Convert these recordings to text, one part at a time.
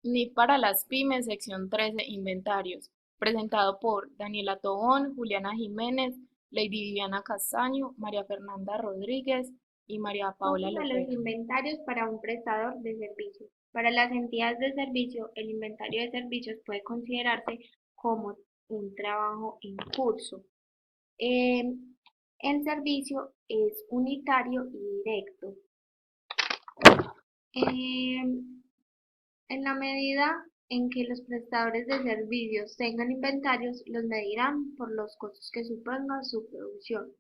Ni para las pymes, sección 13, inventarios, presentado por Daniela Tobón, Juliana Jiménez, Lady Viviana Castaño, María Fernanda Rodríguez y María Paola Costos de los Lopera. inventarios para un prestador de servicios. Para las entidades de servicio, el inventario de servicios puede considerarse como un trabajo en curso. Eh, el servicio es unitario y directo. Eh, en la medida en que los prestadores de servicios tengan inventarios, los medirán por los costos que suponga su producción.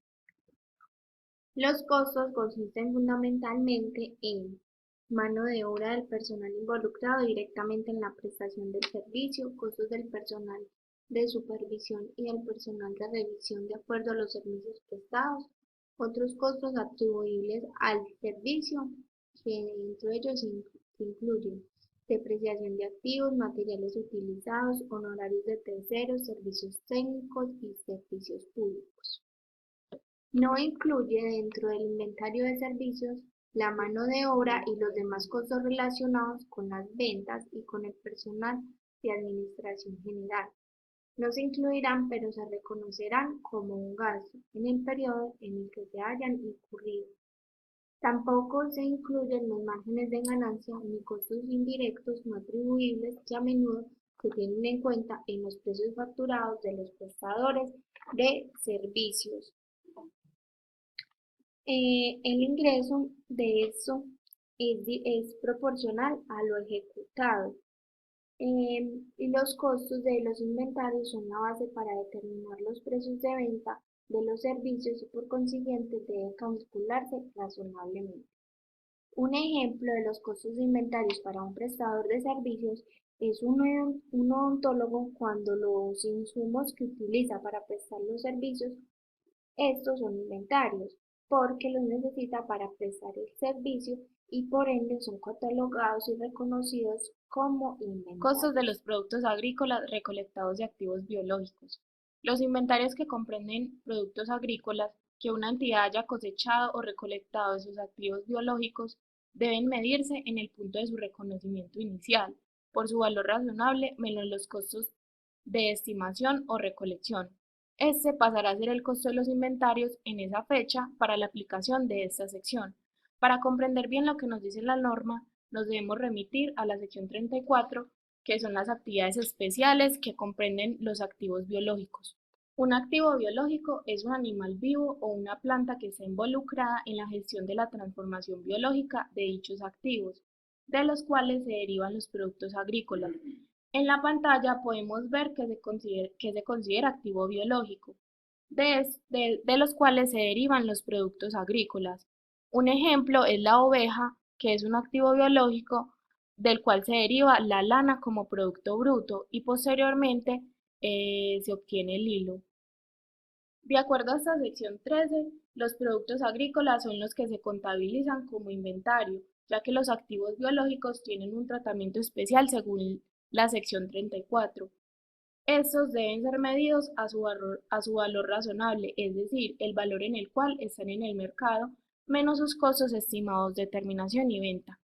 Los costos consisten fundamentalmente en mano de obra del personal involucrado directamente en la prestación del servicio, costos del personal de supervisión y del personal de revisión de acuerdo a los servicios prestados, otros costos atribuibles al servicio, que entre ellos incluyen depreciación de activos, materiales utilizados, honorarios de terceros, servicios técnicos y servicios públicos. No incluye dentro del inventario de servicios la mano de obra y los demás costos relacionados con las ventas y con el personal de administración general. No se incluirán, pero se reconocerán como un gasto en el periodo en el que se hayan incurrido. Tampoco se incluyen los márgenes de ganancia ni costos indirectos no atribuibles que a menudo se tienen en cuenta en los precios facturados de los prestadores de servicios. El ingreso de eso es proporcional a lo ejecutado. Y los costos de los inventarios son la base para determinar los precios de venta de los servicios y por consiguiente deben calcularse razonablemente. Un ejemplo de los costos de inventarios para un prestador de servicios es un odontólogo cuando los insumos que utiliza para prestar los servicios, estos son inventarios, porque los necesita para prestar el servicio y por ende son catalogados y reconocidos como Costos de inventarios. los productos agrícolas recolectados y activos biológicos. Los inventarios que comprenden productos agrícolas que una entidad haya cosechado o recolectado de sus activos biológicos deben medirse en el punto de su reconocimiento inicial, por su valor razonable menos los costos de estimación o recolección. Este pasará a ser el costo de los inventarios en esa fecha para la aplicación de esta sección. Para comprender bien lo que nos dice la norma, nos debemos remitir a la sección 34, que son las actividades especiales que comprenden los activos biológicos. Un activo biológico es un animal vivo o una planta que está involucrada en la gestión de la transformación biológica de dichos activos, de los cuales se derivan los productos agrícolas. En la pantalla podemos ver que se considera activo biológico, de los cuales se derivan los productos agrícolas. Un ejemplo es la oveja, que es un activo biológico del cual se deriva la lana como producto bruto y posteriormente se obtiene el hilo. De acuerdo a esta sección 13, los productos agrícolas son los que se contabilizan como inventario, ya que los activos biológicos tienen un tratamiento especial según la sección 34. Estos deben ser medidos a su valor razonable, es decir, el valor en el cual están en el mercado, menos sus costos estimados de terminación y venta.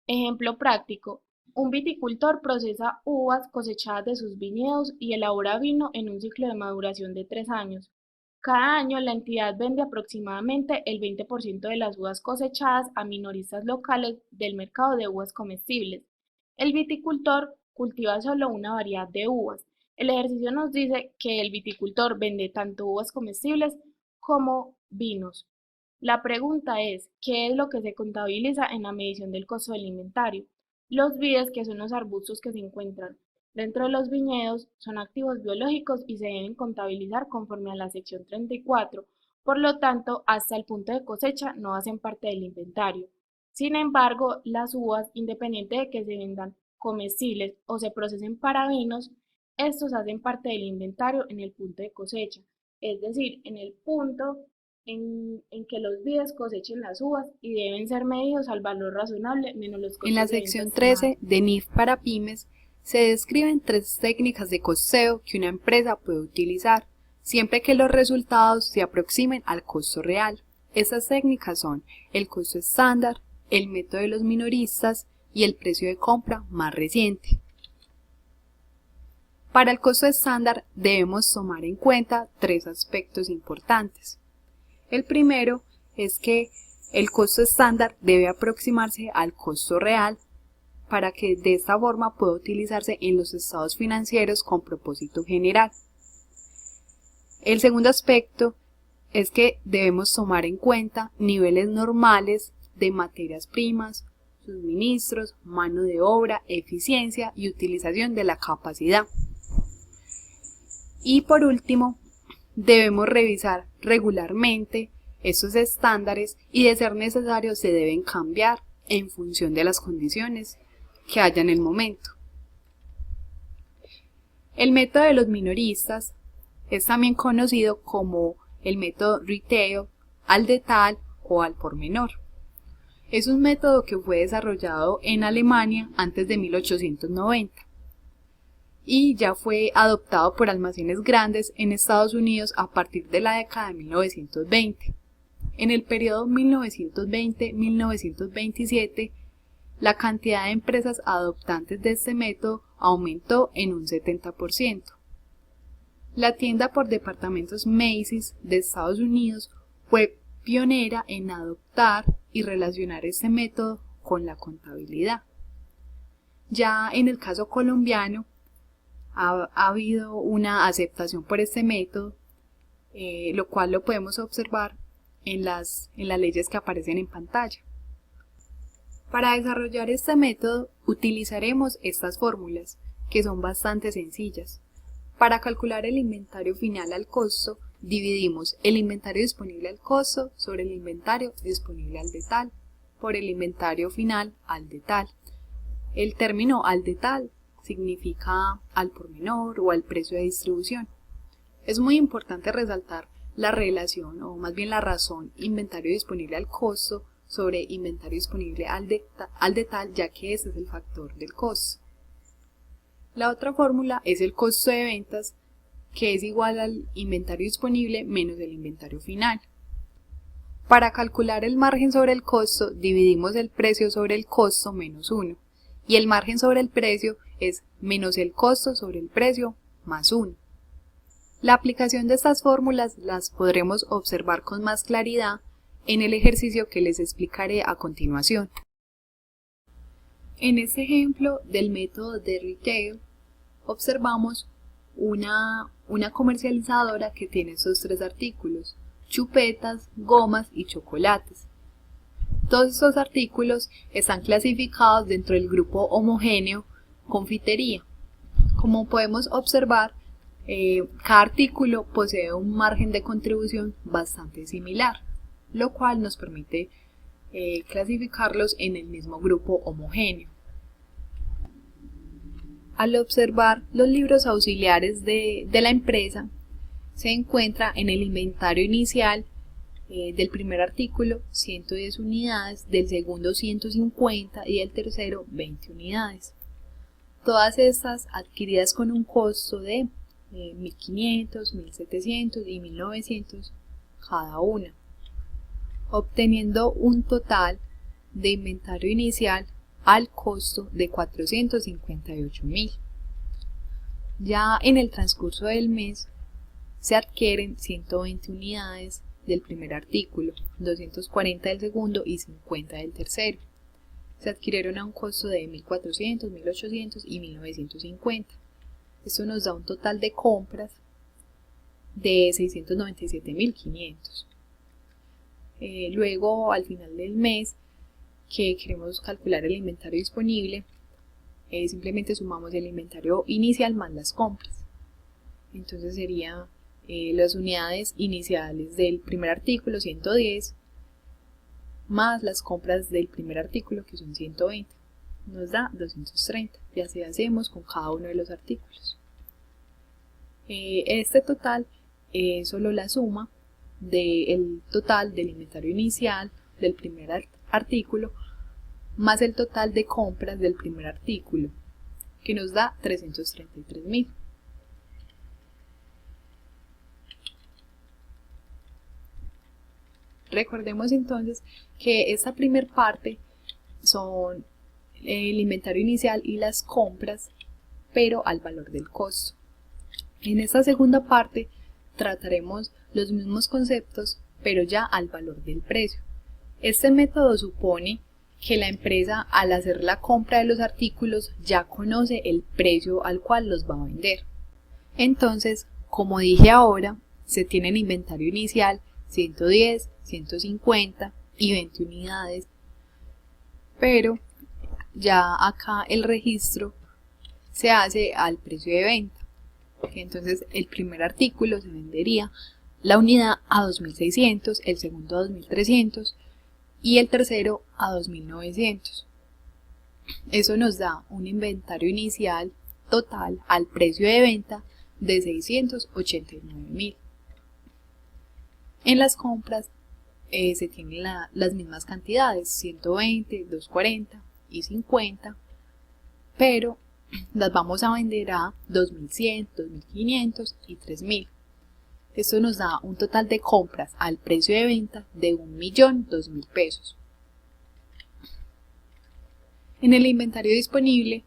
Ejemplo práctico: un viticultor procesa uvas cosechadas de sus viñedos y elabora vino en un ciclo de maduración de 3 años. Cada año la entidad vende aproximadamente el 20% de las uvas cosechadas a minoristas locales del mercado de uvas comestibles. El viticultor cultiva solo una variedad de uvas. El ejercicio nos dice que el viticultor vende tanto uvas comestibles como vinos. La pregunta es, ¿qué es lo que se contabiliza en la medición del costo del inventario? Los vides, que son los arbustos que se encuentran dentro de los viñedos, son activos biológicos y se deben contabilizar conforme a la sección 34. Por lo tanto, hasta el punto de cosecha no hacen parte del inventario. Sin embargo, las uvas, independiente de que se vendan comestibles o se procesen para vinos, estos hacen parte del inventario en el punto de cosecha, es decir, en el punto en que los vides cosechen las uvas y deben ser medidos al valor razonable menos los En la costos de venta sección estimados. 13 de NIF para pymes se describen tres técnicas de costeo que una empresa puede utilizar, siempre que los resultados se aproximen al costo real. Estas técnicas son el costo estándar, el método de los minoristas, y el precio de compra más reciente. Para el costo estándar debemos tomar en cuenta tres aspectos importantes. El primero es que el costo estándar debe aproximarse al costo real para que de esta forma pueda utilizarse en los estados financieros con propósito general. El segundo aspecto es que debemos tomar en cuenta niveles normales de materias primas, suministros, mano de obra, eficiencia y utilización de la capacidad. Y por último, debemos revisar regularmente estos estándares y de ser necesario se deben cambiar en función de las condiciones que haya en el momento. El método de los minoristas es también conocido como el método retail, al detalle o al por menor. Es un método que fue desarrollado en Alemania antes de 1890 y ya fue adoptado por almacenes grandes en Estados Unidos a partir de la década de 1920. En el periodo 1920-1927, la cantidad de empresas adoptantes de este método aumentó en un 70%. La tienda por departamentos Macy's de Estados Unidos fue pionera en adoptar y relacionar este método con la contabilidad. Ya en el caso colombiano, ha habido una aceptación por este método, lo cual lo podemos observar en las leyes que aparecen en pantalla. Para desarrollar este método utilizaremos estas fórmulas, que son bastante sencillas. Para calcular el inventario final al costo, dividimos el inventario disponible al costo sobre el inventario disponible al detalle por el inventario final al detalle. El término al detalle significa al por menor o al precio de distribución. Es muy importante resaltar la relación o más bien la razón inventario disponible al costo sobre inventario disponible al detalle, ya que ese es el factor del costo. La otra fórmula es el costo de ventas, que es igual al inventario disponible menos el inventario final. Para calcular el margen sobre el costo, dividimos el precio sobre el costo menos 1, y el margen sobre el precio es menos el costo sobre el precio más 1. La aplicación de estas fórmulas las podremos observar con más claridad en el ejercicio que les explicaré a continuación. En este ejemplo del método de retail, observamos una comercializadora que tiene estos tres artículos: chupetas, gomas y chocolates. Todos estos artículos están clasificados dentro del grupo homogéneo confitería. Como podemos observar, cada artículo posee un margen de contribución bastante similar, lo cual nos permite clasificarlos en el mismo grupo homogéneo. Al observar los libros auxiliares de la empresa, se encuentra en el inventario inicial del primer artículo 110 unidades, del segundo 150 y del tercero 20 unidades. Todas estas adquiridas con un costo de 1.500, 1.700 y 1.900 cada una, obteniendo un total de inventario inicial al costo de 458.000. Ya en el transcurso del mes se adquieren 120 unidades del primer artículo, 240 del segundo y 50 del tercero. Se adquirieron a un costo de 1.400, 1.800 y 1.950. Esto nos da un total de compras de 697.500. Luego, al final del mes, que queremos calcular el inventario disponible, simplemente sumamos el inventario inicial más las compras. Entonces sería las unidades iniciales del primer artículo 110 más las compras del primer artículo, que son 120, nos da 230, y así hacemos con cada uno de los artículos. Este total es solo la suma del total del inventario inicial del primer artículo más el total de compras del primer artículo, que nos da 333.000. Recordemos entonces que esta primera parte son el inventario inicial y las compras, pero al valor del costo. En esta segunda parte trataremos los mismos conceptos, pero ya al valor del precio. Este método supone que la empresa, al hacer la compra de los artículos, ya conoce el precio al cual los va a vender. Entonces, como dije ahora, se tiene en inventario inicial 110, 150 y 20 unidades, pero ya acá el registro se hace al precio de venta. Entonces el primer artículo se vendería la unidad a 2.600, el segundo a 2.300 y el tercero a 2.900. Eso nos da un inventario inicial total al precio de venta de 689.000. En las compras se tienen las mismas cantidades, 120, 240 y 50, pero las vamos a vender a 2.100, 2.500 y 3.000. Esto nos da un total de compras al precio de venta de 1.002.000 pesos. En el inventario disponible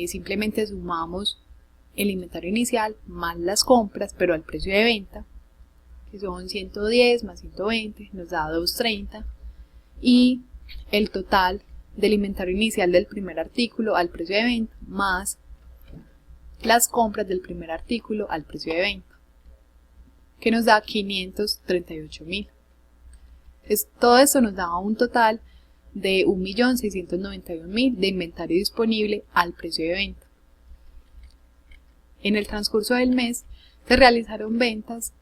simplemente sumamos el inventario inicial más las compras, pero al precio de venta, que son 110 más 120, nos da 230, y el total del inventario inicial del primer artículo al precio de venta más las compras del primer artículo al precio de venta, que nos da 538.000. Todo esto nos da un total de 1.691.000 de inventario disponible al precio de venta. En el transcurso del mes se realizaron ventas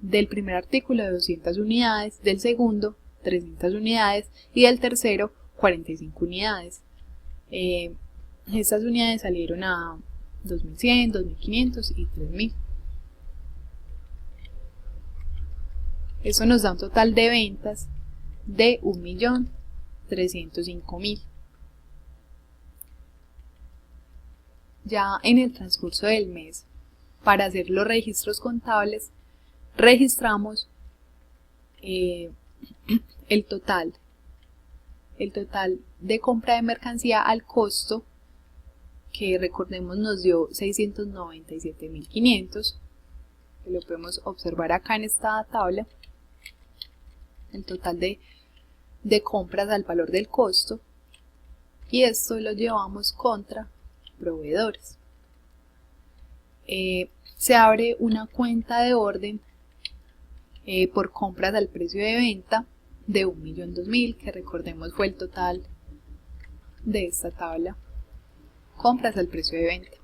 del primer artículo de 200 unidades, del segundo 300 unidades y del tercero 45 unidades. Estas unidades salieron a 2.100, 2.500 y 3.000. Eso nos da un total de ventas de 1.305.000. Ya en el transcurso del mes, para hacer los registros contables, registramos el total de compra de mercancía al costo, que recordemos nos dio 697.500, que lo podemos observar acá en esta tabla, el total de compras al valor del costo, y esto lo llevamos contra proveedores. Se abre una cuenta de orden por compras al precio de venta de 1.002.000, que recordemos fue el total de esta tabla, compras al precio de venta.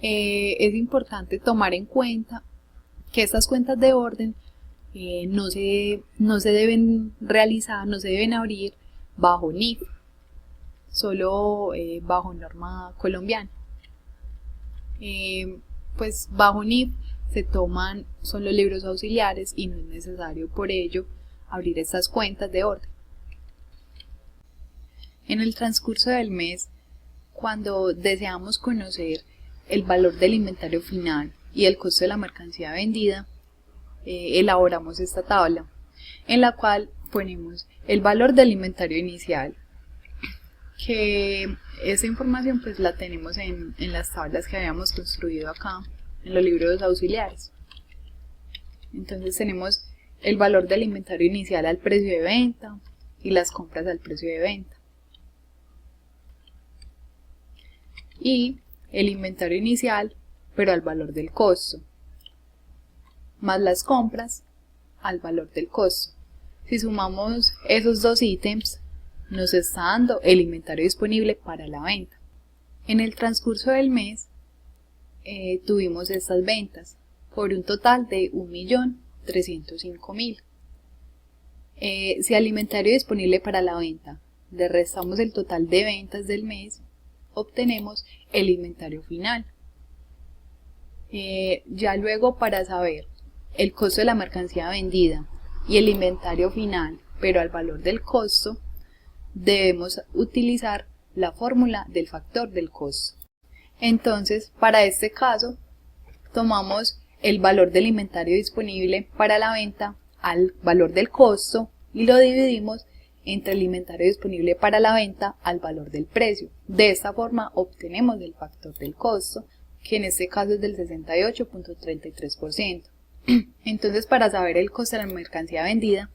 Es importante tomar en cuenta que estas cuentas de orden no se deben realizar, no se deben abrir bajo NIF, solo bajo norma colombiana. Pues bajo NIF se toman solo libros auxiliares y no es necesario por ello abrir estas cuentas de orden. En el transcurso del mes, cuando deseamos conocer el valor del inventario final y el costo de la mercancía vendida, elaboramos esta tabla en la cual ponemos el valor del inventario inicial, que esa información pues la tenemos en las tablas que habíamos construido acá en los libros auxiliares. Entonces tenemos el valor del inventario inicial al precio de venta y las compras al precio de venta, y el inventario inicial pero al valor del costo, más las compras al valor del costo. Si sumamos esos dos ítems, nos está dando el inventario disponible para la venta. En el transcurso del mes tuvimos estas ventas por un total de 1.305.000. Si al inventario disponible para la venta le restamos el total de ventas del mes, obtenemos el inventario final. Ya luego, para saber el costo de la mercancía vendida y el inventario final pero al valor del costo, debemos utilizar la fórmula del factor del costo. Entonces, para este caso, tomamos el valor del inventario disponible para la venta al valor del costo y lo dividimos entre el inventario disponible para la venta al valor del precio. De esta forma obtenemos el factor del costo, que en este caso es del 68.33%. Entonces, para saber el costo de la mercancía vendida,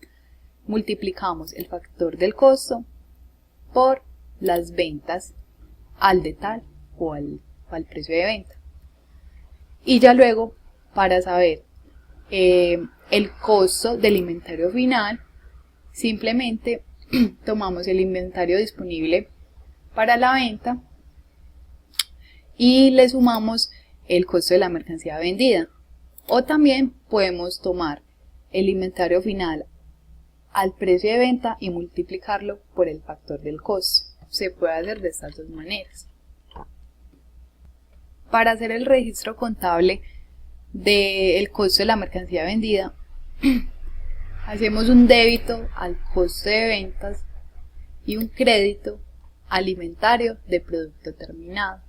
multiplicamos el factor del costo por las ventas al de tal o al precio de venta. Y ya luego, para saber el costo del inventario final, simplemente tomamos el inventario disponible para la venta y le sumamos el costo de la mercancía vendida. O también podemos tomar el inventario final al precio de venta y multiplicarlo por el factor del costo. Se puede hacer de estas dos maneras. Para hacer el registro contable del costo de la mercancía vendida, hacemos un débito al costo de ventas y un crédito al inventario de producto terminado.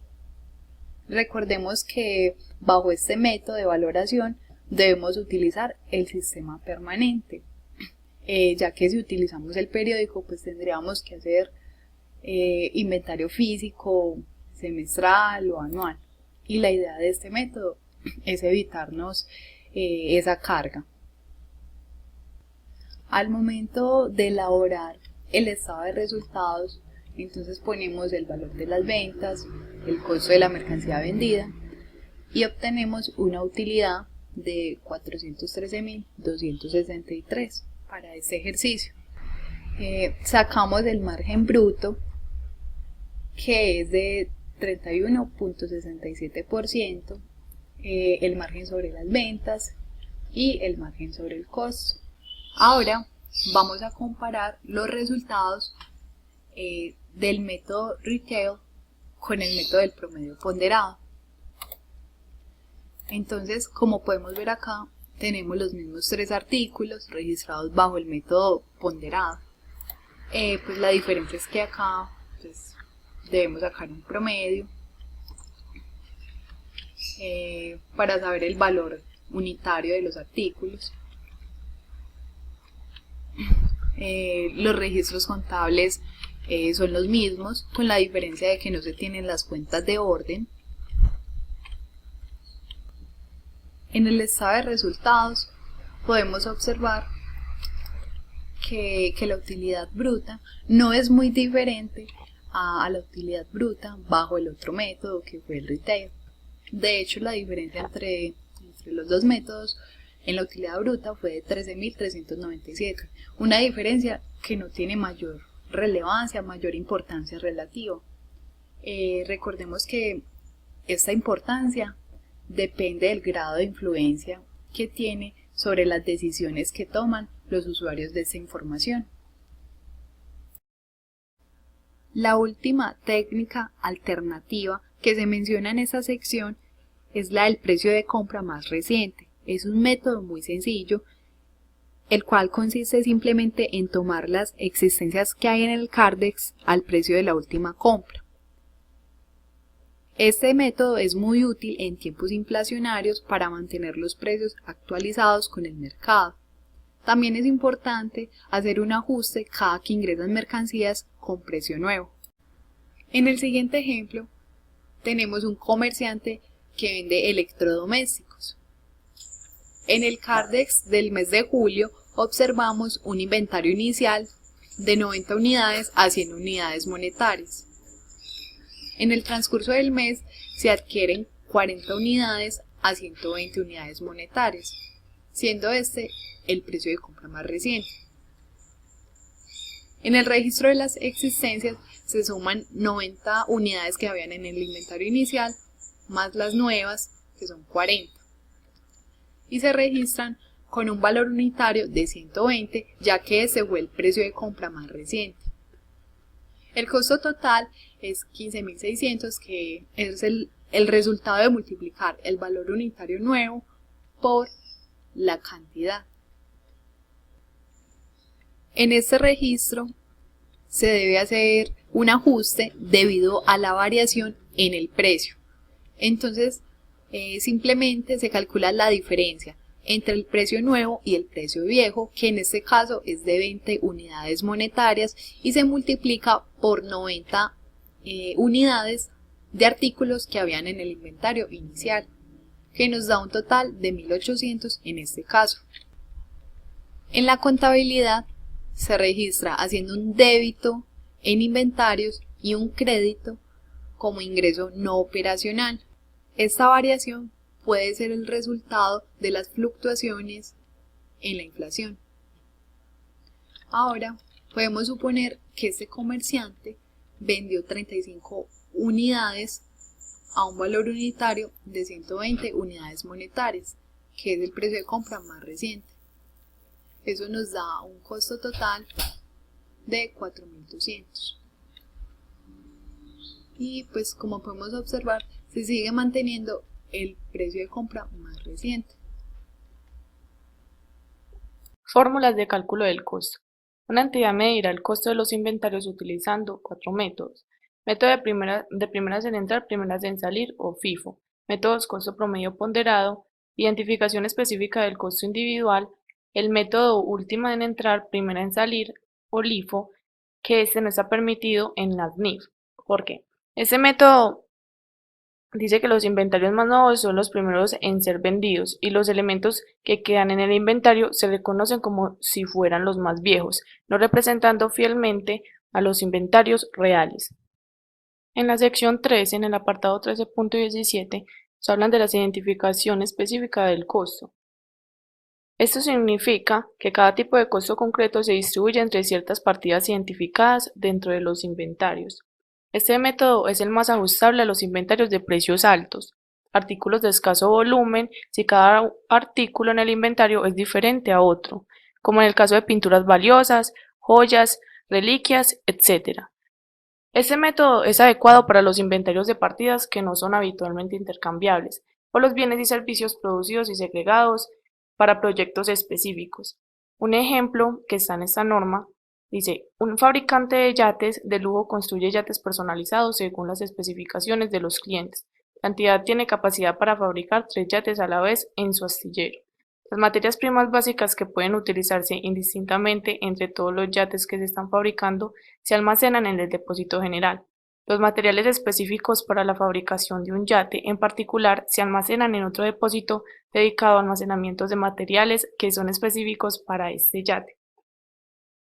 Recordemos que bajo este método de valoración debemos utilizar el sistema permanente, ya que si utilizamos el periódico pues tendríamos que hacer inventario físico, semestral o anual. Y la idea de este método es evitarnos esa carga. Al momento de elaborar el estado de resultados, entonces ponemos el valor de las ventas, el costo de la mercancía vendida y obtenemos una utilidad de 413.263 para este ejercicio. Sacamos el margen bruto, que es de 31.67%, el margen sobre las ventas y el margen sobre el costo. Ahora vamos a comparar los resultados del método retail con el método del promedio ponderado. Entonces, como podemos ver acá, tenemos los mismos 3 artículos registrados bajo el método ponderado. Pues la diferencia es que acá pues, debemos sacar un promedio para saber el valor unitario de los artículos. Los registros contables son los mismos, con la diferencia de que no se tienen las cuentas de orden. En el estado de resultados podemos observar que la utilidad bruta no es muy diferente a la utilidad bruta bajo el otro método que fue el retail. De hecho, la diferencia entre los dos métodos en la utilidad bruta fue de 13.397, una diferencia que no tiene mayor relevancia, mayor importancia relativa. Recordemos que esta importancia depende del grado de influencia que tiene sobre las decisiones que toman los usuarios de esta información. La última técnica alternativa que se menciona en esta sección es la del precio de compra más reciente. Es un método muy sencillo, el cual consiste simplemente en tomar las existencias que hay en el Cardex al precio de la última compra. Este método es muy útil en tiempos inflacionarios para mantener los precios actualizados con el mercado. También es importante hacer un ajuste cada que ingresan mercancías con precio nuevo. En el siguiente ejemplo, tenemos un comerciante que vende electrodomésticos. En el Cardex del mes de julio observamos un inventario inicial de 90 unidades a 100 unidades monetarias. En el transcurso del mes se adquieren 40 unidades a 120 unidades monetarias, siendo este el precio de compra más reciente. En el registro de las existencias se suman 90 unidades que habían en el inventario inicial, más las nuevas, que son 40, y se registran con un valor unitario de 120, ya que ese fue el precio de compra más reciente. El costo total es 15.600, que es el resultado de multiplicar el valor unitario nuevo por la cantidad. En este registro se debe hacer un ajuste debido a la variación en el precio. Entonces, simplemente se calcula la diferencia entre el precio nuevo y el precio viejo, que en este caso es de 20 unidades monetarias y se multiplica por 90 unidades de artículos que habían en el inventario inicial, que nos da un total de 1800 en este caso. En la contabilidad se registra haciendo un débito en inventarios y un crédito como ingreso no operacional. Esta variación puede ser el resultado de las fluctuaciones en la inflación. Ahora podemos suponer que este comerciante vendió 35 unidades a un valor unitario de 120 unidades monetarias, que es el precio de compra más reciente. Eso nos da un costo total de 4.200. Y pues como podemos observar, se sigue manteniendo el precio de compra más reciente. Fórmulas de cálculo del costo. Una entidad medirá el costo de los inventarios utilizando 4 métodos. Método de primeras en entrar, primeras en salir o FIFO. Métodos costo promedio ponderado, identificación específica del costo individual, el método última en entrar, primera en salir o LIFO, que este no está permitido en las NIF. ¿Por qué? Este método dice que los inventarios más nuevos son los primeros en ser vendidos y los elementos que quedan en el inventario se reconocen como si fueran los más viejos, no representando fielmente a los inventarios reales. En la sección 13, en el apartado 13.17, se hablan de la identificación específica del costo. Esto significa que cada tipo de costo concreto se distribuye entre ciertas partidas identificadas dentro de los inventarios. Este método es el más ajustable a los inventarios de precios altos, artículos de escaso volumen, si cada artículo en el inventario es diferente a otro, como en el caso de pinturas valiosas, joyas, reliquias, etc. Este método es adecuado para los inventarios de partidas que no son habitualmente intercambiables, o los bienes y servicios producidos y segregados para proyectos específicos. Un ejemplo que está en esta norma dice: un fabricante de yates de lujo construye yates personalizados según las especificaciones de los clientes. La entidad tiene capacidad para fabricar 3 yates a la vez en su astillero. Las materias primas básicas que pueden utilizarse indistintamente entre todos los yates que se están fabricando se almacenan en el depósito general. Los materiales específicos para la fabricación de un yate en particular se almacenan en otro depósito dedicado a almacenamientos de materiales que son específicos para este yate.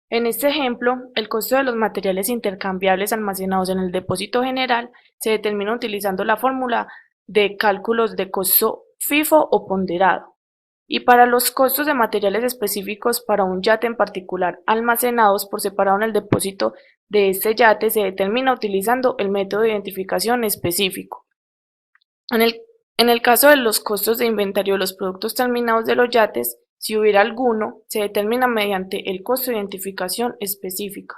En este ejemplo, el costo de los materiales intercambiables almacenados en el depósito general se determina utilizando la fórmula de cálculos de costo FIFO o ponderado. Y para los costos de materiales específicos para un yate en particular almacenados por separado en el depósito de este yate se determina utilizando el método de identificación específico. En el caso de los costos de inventario de los productos terminados de los yates, si hubiera alguno, se determina mediante el costo de identificación específica.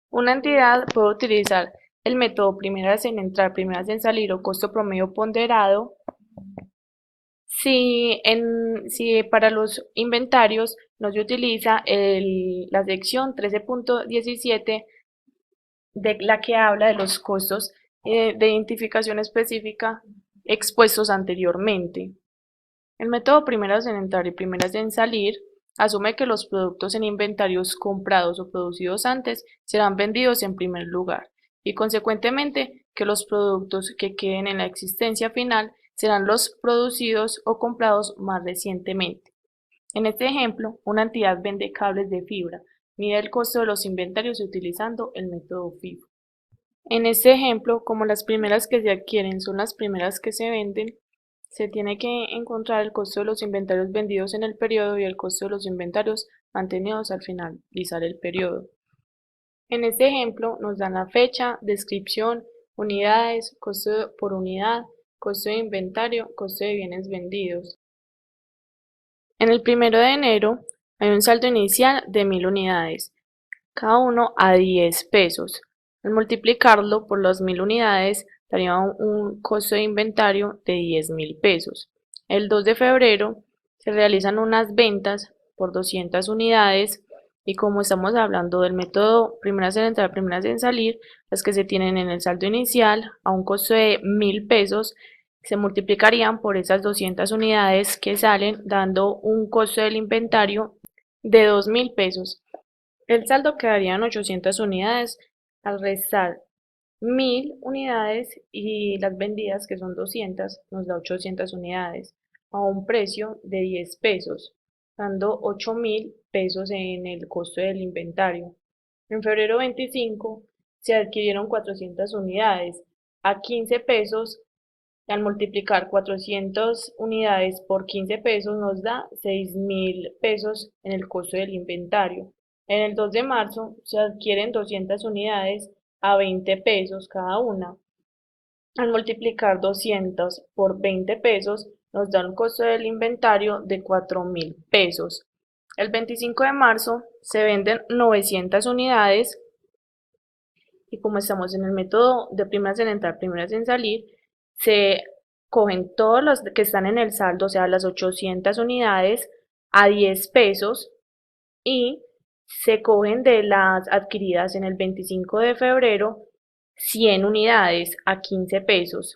Una entidad puede utilizar el método primeras en entrar, primeras en salir o costo promedio ponderado si para los inventarios no se utiliza la sección 13.17 de la que habla de los costos de identificación específica expuestos anteriormente. El método primeras en entrar y primeras en salir asume que los productos en inventarios comprados o producidos antes serán vendidos en primer lugar y consecuentemente que los productos que queden en la existencia final serán los producidos o comprados más recientemente. En este ejemplo, una entidad vende cables de fibra, mide el costo de los inventarios utilizando el método FIFO. En este ejemplo, como las primeras que se adquieren son las primeras que se venden, se tiene que encontrar el costo de los inventarios vendidos en el periodo y el costo de los inventarios mantenidos al finalizar el periodo. En este ejemplo nos dan la fecha, descripción, unidades, costo por unidad, costo de inventario, costo de bienes vendidos. En el 1 de enero hay un saldo inicial de 1000 unidades, cada uno a 10 pesos. Al multiplicarlo por las 1000 unidades daría un costo de inventario de 10.000 pesos. El 2 de febrero se realizan unas ventas por 200 unidades y como estamos hablando del método primeras en entrar, primeras en salir, las que se tienen en el saldo inicial a un costo de 1000 pesos se multiplicarían por esas 200 unidades que salen, dando un costo del inventario de 2.000 pesos. El saldo quedaría en 800 unidades. Al restar 1.000 unidades y las vendidas, que son 200, nos da 800 unidades a un precio de 10 pesos, dando 8.000 pesos en el costo del inventario. En febrero 25 se adquirieron 400 unidades a 15 pesos. Al multiplicar 400 unidades por 15 pesos nos da 6.000 pesos en el costo del inventario. En el 2 de marzo se adquieren 200 unidades a 20 pesos cada una. Al multiplicar 200 por 20 pesos nos da un costo del inventario de 4.000 pesos. El 25 de marzo se venden 900 unidades y como estamos en el método de primeras en entrar, primeras en salir, se cogen todos los que están en el saldo, o sea, las 800 unidades a 10 pesos y se cogen de las adquiridas en el 25 de febrero 100 unidades a 15 pesos.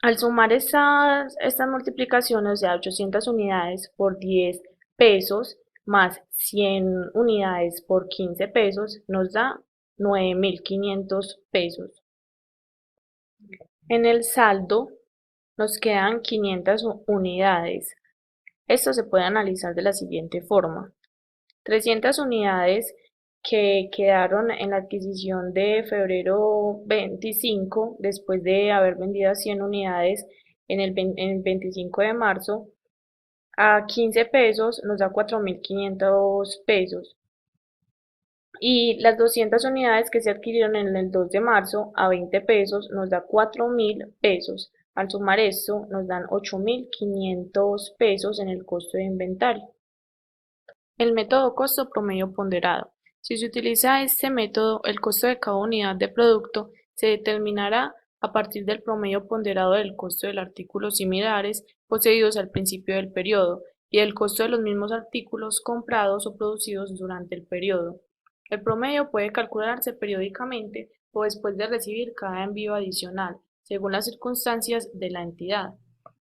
Al sumar estas multiplicaciones, o sea, 800 unidades por 10 pesos más 100 unidades por 15 pesos, nos da 9.500 pesos. En el saldo nos quedan 500 unidades. Esto se puede analizar de la siguiente forma. 300 unidades que quedaron en la adquisición de febrero 25, después de haber vendido 100 unidades en el 25 de marzo, a 15 pesos nos da 4.500 pesos. Y las 200 unidades que se adquirieron en el 2 de marzo a 20 pesos nos da 4.000 pesos. Al sumar esto nos dan 8.500 pesos en el costo de inventario. El método costo promedio ponderado. Si se utiliza este método, el costo de cada unidad de producto se determinará a partir del promedio ponderado del costo de artículos similares poseídos al principio del periodo y del costo de los mismos artículos comprados o producidos durante el periodo. El promedio puede calcularse periódicamente o después de recibir cada envío adicional, según las circunstancias de la entidad.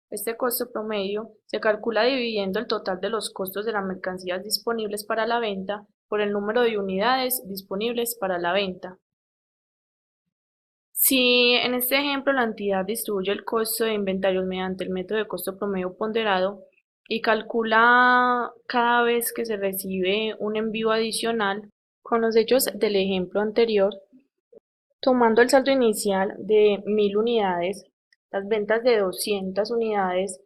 Este costo promedio se calcula dividiendo el total de los costos de las mercancías disponibles para la venta por el número de unidades disponibles para la venta. Si en este ejemplo la entidad distribuye el costo de inventarios mediante el método de costo promedio ponderado y calcula cada vez que se recibe un envío adicional, con los hechos del ejemplo anterior, tomando el saldo inicial de 1.000 unidades, las ventas de 200 unidades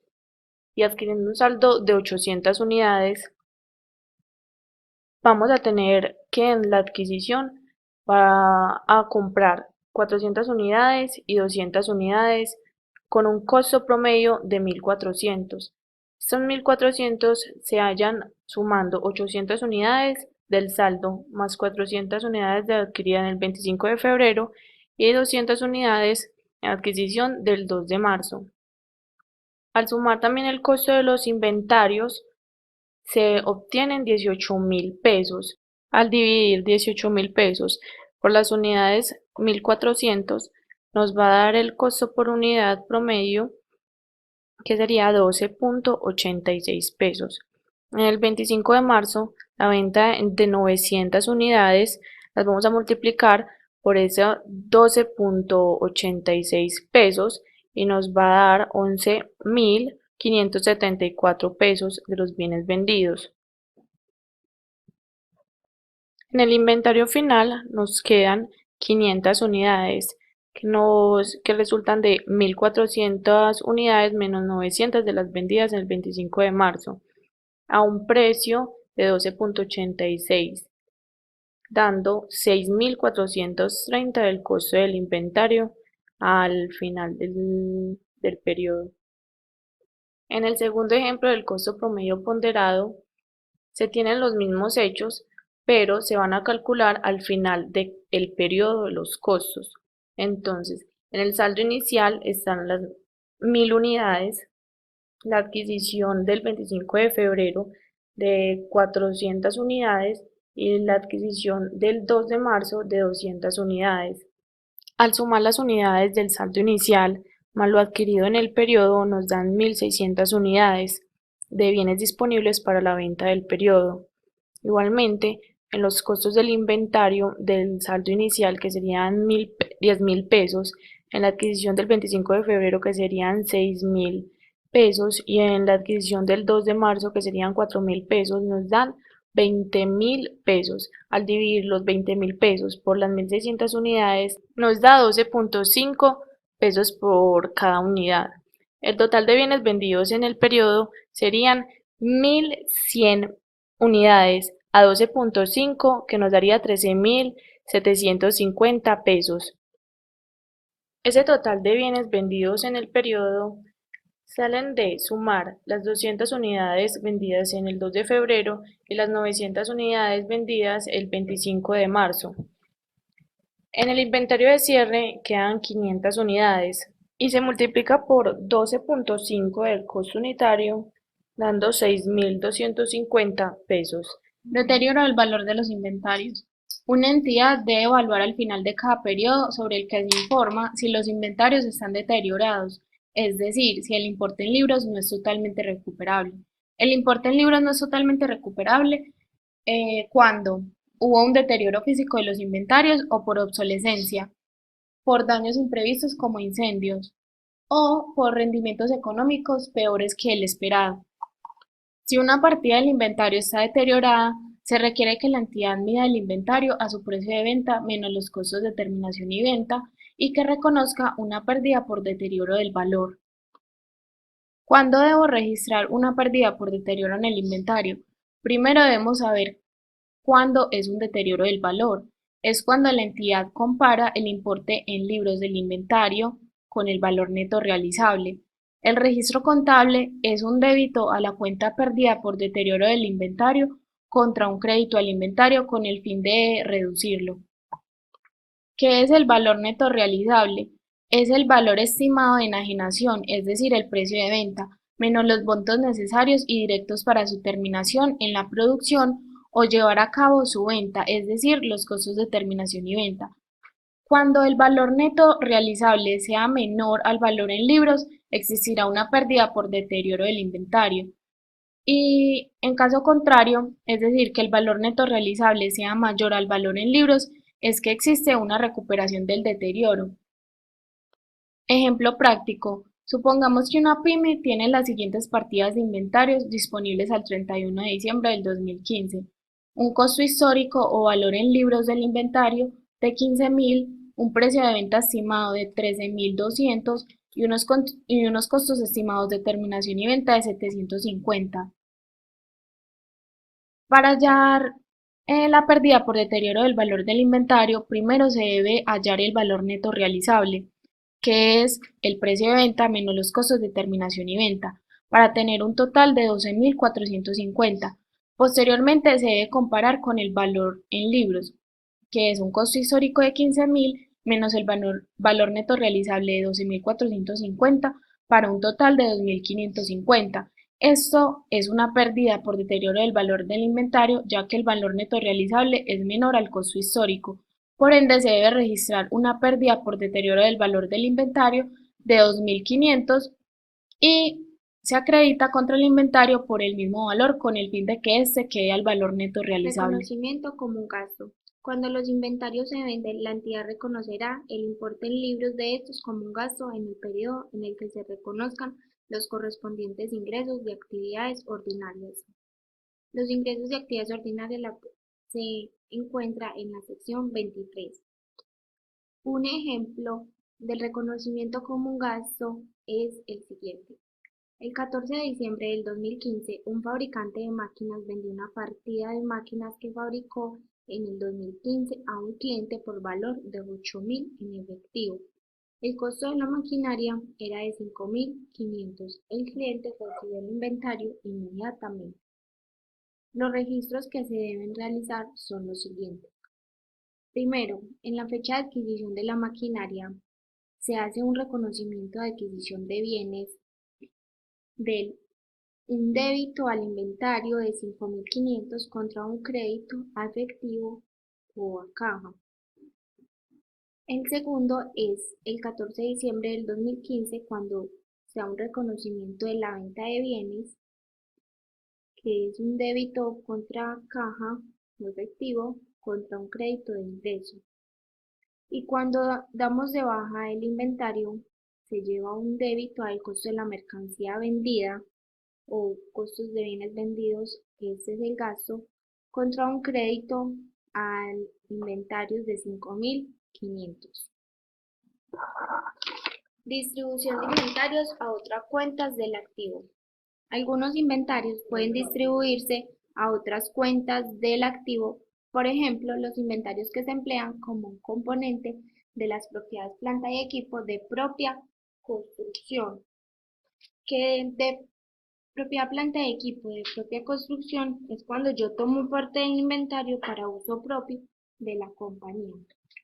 y adquiriendo un saldo de 800 unidades, vamos a tener que en la adquisición va a comprar 400 unidades y 200 unidades con un costo promedio de 1.400. Estos 1.400 se hallan sumando 800 unidades del saldo más 400 unidades de adquirida en el 25 de febrero y 200 unidades en adquisición del 2 de marzo. Al sumar también el costo de los inventarios, se obtienen 18.000 pesos. Al dividir 18.000 pesos por las unidades 1.400, nos va a dar el costo por unidad promedio, que sería 12.86 pesos. En el 25 de marzo, la venta de 900 unidades las vamos a multiplicar por esos 12.86 pesos y nos va a dar 11.574 pesos de los bienes vendidos. En el inventario final nos quedan 500 unidades que resultan de 1.400 unidades menos 900 de las vendidas en el 25 de marzo a un precio de 12.86, dando 6.430 del costo del inventario al final del periodo. En el segundo ejemplo del costo promedio ponderado, se tienen los mismos hechos, pero se van a calcular al final del periodo de los costos. Entonces, en el saldo inicial están las 1.000 unidades, la adquisición del 25 de febrero de 400 unidades y la adquisición del 2 de marzo de 200 unidades. Al sumar las unidades del saldo inicial, más lo adquirido en el periodo nos dan 1.600 unidades de bienes disponibles para la venta del periodo. Igualmente, en los costos del inventario del saldo inicial, que serían 10.000 pesos, en la adquisición del 25 de febrero, que serían 6.000 pesos, y en la adquisición del 2 de marzo, que serían 4.000 pesos, nos dan 20.000 pesos. Al dividir los 20.000 pesos por las 1.600 unidades, nos da 12.5 pesos por cada unidad. El total de bienes vendidos en el periodo serían 1.100 unidades a 12.5, que nos daría 13.750 pesos. Ese total de bienes vendidos en el periodo salen de sumar las 200 unidades vendidas en el 2 de febrero y las 900 unidades vendidas el 25 de marzo. En el inventario de cierre quedan 500 unidades y se multiplica por 12.5 del costo unitario, dando 6.250 pesos. Deterioro del valor de los inventarios. Una entidad debe evaluar al final de cada periodo sobre el que se informa si los inventarios están deteriorados, es decir, si el importe en libros no es totalmente recuperable. El importe en libros no es totalmente recuperable cuando hubo un deterioro físico de los inventarios o por obsolescencia, por daños imprevistos como incendios o por rendimientos económicos peores que el esperado. Si una partida del inventario está deteriorada, se requiere que la entidad mida el inventario a su precio de venta menos los costos de terminación y venta y que reconozca una pérdida por deterioro del valor. ¿Cuándo debo registrar una pérdida por deterioro en el inventario? Primero debemos saber cuándo es un deterioro del valor. Es cuando la entidad compara el importe en libros del inventario con el valor neto realizable. El registro contable es un débito a la cuenta perdida por deterioro del inventario contra un crédito al inventario con el fin de reducirlo. ¿Qué es el valor neto realizable? Es el valor estimado de enajenación, es decir, el precio de venta, menos los montos necesarios y directos para su terminación en la producción o llevar a cabo su venta, es decir, los costos de terminación y venta. Cuando el valor neto realizable sea menor al valor en libros, existirá una pérdida por deterioro del inventario. Y en caso contrario, es decir, que el valor neto realizable sea mayor al valor en libros, es que existe una recuperación del deterioro. Ejemplo práctico. Supongamos que una pyme tiene las siguientes partidas de inventarios disponibles al 31 de diciembre del 2015. Un costo histórico o valor en libros del inventario de 15.000, un precio de venta estimado de 13.200 y unos costos estimados de terminación y venta de 750. Para hallar la pérdida por deterioro del valor del inventario, primero se debe hallar el valor neto realizable, que es el precio de venta menos los costos de terminación y venta, para tener un total de 12.450. Posteriormente se debe comparar con el valor en libros, que es un costo histórico de 15.000 menos el valor neto realizable de 12.450 para un total de 2.550. Esto es una pérdida por deterioro del valor del inventario, ya que el valor neto realizable es menor al costo histórico. Por ende, se debe registrar una pérdida por deterioro del valor del inventario de 2.500 y se acredita contra el inventario por el mismo valor con el fin de que éste quede al valor neto realizable. Reconocimiento como un gasto. Cuando los inventarios se venden, la entidad reconocerá el importe en libros de estos como un gasto en el periodo en el que se reconozcan los correspondientes ingresos de actividades ordinarias. Los ingresos de actividades ordinarias se encuentra en la sección 23. Un ejemplo del reconocimiento como un gasto es el siguiente. El 14 de diciembre del 2015, un fabricante de máquinas vendió una partida de máquinas que fabricó en el 2015 a un cliente por valor de 8.000 en efectivo. El costo de la maquinaria era de 5.500. El cliente recibió el inventario inmediatamente. Los registros que se deben realizar son los siguientes. Primero, en la fecha de adquisición de la maquinaria, se hace un reconocimiento de adquisición de bienes del un débito al inventario de 5.500 contra un crédito a efectivo o a caja. El segundo es el 14 de diciembre del 2015, cuando se da un reconocimiento de la venta de bienes, que es un débito contra caja no efectivo contra un crédito de ingreso. Y cuando damos de baja el inventario, se lleva un débito al costo de la mercancía vendida o costos de bienes vendidos, que este es el gasto, contra un crédito al inventario de 5.500. Distribución de inventarios a otras cuentas del activo. Algunos inventarios pueden distribuirse a otras cuentas del activo, por ejemplo, los inventarios que se emplean como un componente de las propiedades planta y equipo de propia construcción, que de propiedad planta y equipo de propia construcción es cuando yo tomo parte del inventario para uso propio de la compañía.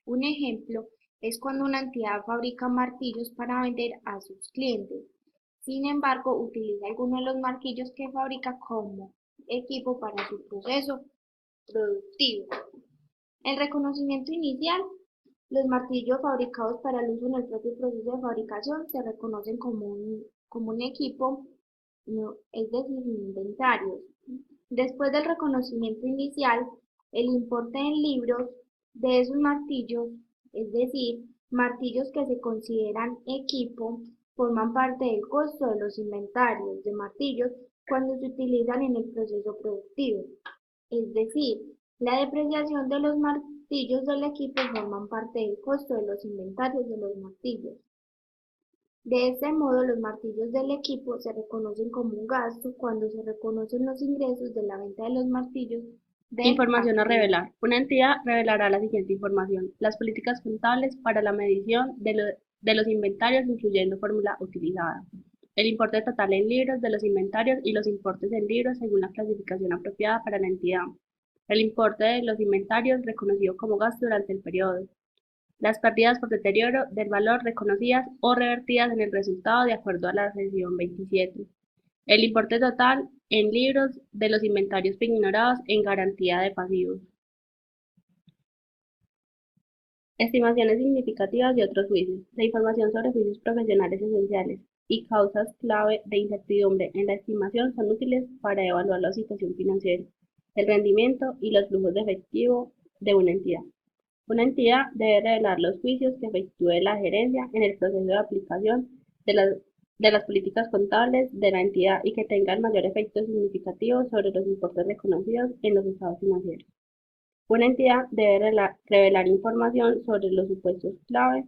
Un ejemplo es cuando una entidad fabrica martillos para vender a sus clientes. Sin embargo, utiliza algunos de los martillos que fabrica como equipo para su proceso productivo. El reconocimiento inicial. Los martillos fabricados para el uso en el propio proceso de fabricación se reconocen como un equipo, es decir, inventarios. Después del reconocimiento inicial, el importe en libros de esos martillos, es decir, martillos que se consideran equipo, forman parte del costo de los inventarios de martillos cuando se utilizan en el proceso productivo. Es decir, la depreciación de los martillos del equipo forman parte del costo de los inventarios de los martillos. De este modo, los martillos del equipo se reconocen como un gasto cuando se reconocen los ingresos de la venta de los martillos del Información a activo. revelar. Una entidad revelará la siguiente información: las políticas contables para la medición de los inventarios, incluyendo fórmula utilizada, el importe total en libros de los inventarios y los importes en libros según la clasificación apropiada para la entidad, el importe de los inventarios reconocido como gasto durante el periodo, las pérdidas por deterioro del valor reconocidas o revertidas en el resultado de acuerdo a la sección 27, el importe total en libros de los inventarios ignorados en garantía de pasivos. Estimaciones significativas y otros juicios. La información sobre juicios profesionales esenciales y causas clave de incertidumbre en la estimación son útiles para evaluar la situación financiera, el rendimiento y los flujos de efectivo de una entidad. Una entidad debe revelar los juicios que efectúe la gerencia en el proceso de aplicación de las políticas contables de la entidad y que tenga el mayor efecto significativo sobre los importes reconocidos en los estados financieros. Una entidad debe revelar información sobre los supuestos clave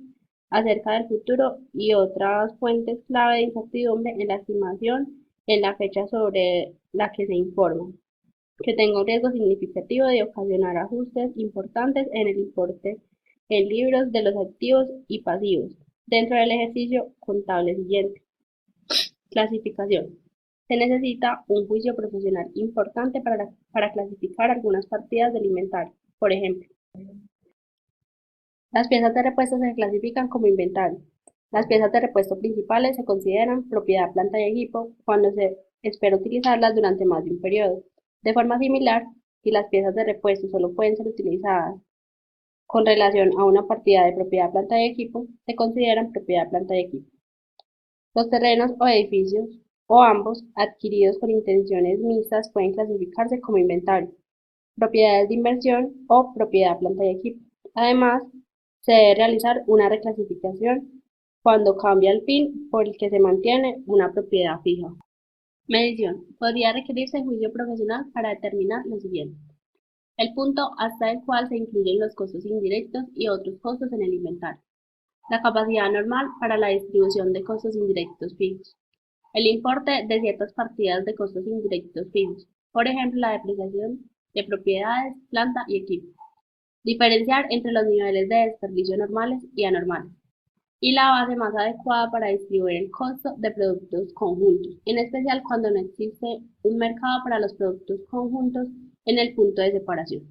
acerca del futuro y otras fuentes clave de incertidumbre en la estimación en la fecha sobre la que se informa, que tenga un riesgo significativo de ocasionar ajustes importantes en el importe en libros de los activos y pasivos dentro del ejercicio contable siguiente. Clasificación. Se necesita un juicio profesional importante para clasificar algunas partidas del inventario. Por ejemplo, las piezas de repuesto se clasifican como inventario. Las piezas de repuesto principales se consideran propiedad, planta y equipo cuando se espera utilizarlas durante más de un periodo. De forma similar, si las piezas de repuesto solo pueden ser utilizadas con relación a una partida de propiedad, planta y equipo, se consideran propiedad, planta y equipo. Los terrenos o edificios, o ambos, adquiridos con intenciones mixtas pueden clasificarse como inventario, propiedades de inversión o propiedad, planta y equipo. Además, se debe realizar una reclasificación cuando cambia el fin por el que se mantiene una propiedad fija. Medición. Podría requerirse juicio profesional para determinar lo siguiente: el punto hasta el cual se incluyen los costos indirectos y otros costos en el inventario, la capacidad normal para la distribución de costos indirectos fijos, el importe de ciertas partidas de costos indirectos fijos, por ejemplo, la depreciación de propiedades, planta y equipo. Diferenciar entre los niveles de desperdicio normales y anormales. Y la base más adecuada para distribuir el costo de productos conjuntos, en especial cuando no existe un mercado para los productos conjuntos en el punto de separación.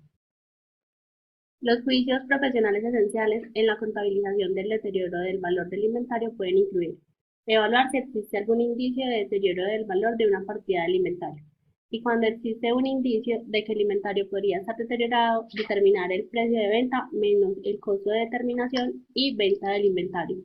Los juicios profesionales esenciales en la contabilización del deterioro del valor del inventario pueden incluir: evaluar si existe algún indicio de deterioro del valor de una partida del inventario, y cuando existe un indicio de que el inventario podría estar deteriorado, determinar el precio de venta menos el costo de determinación y venta del inventario.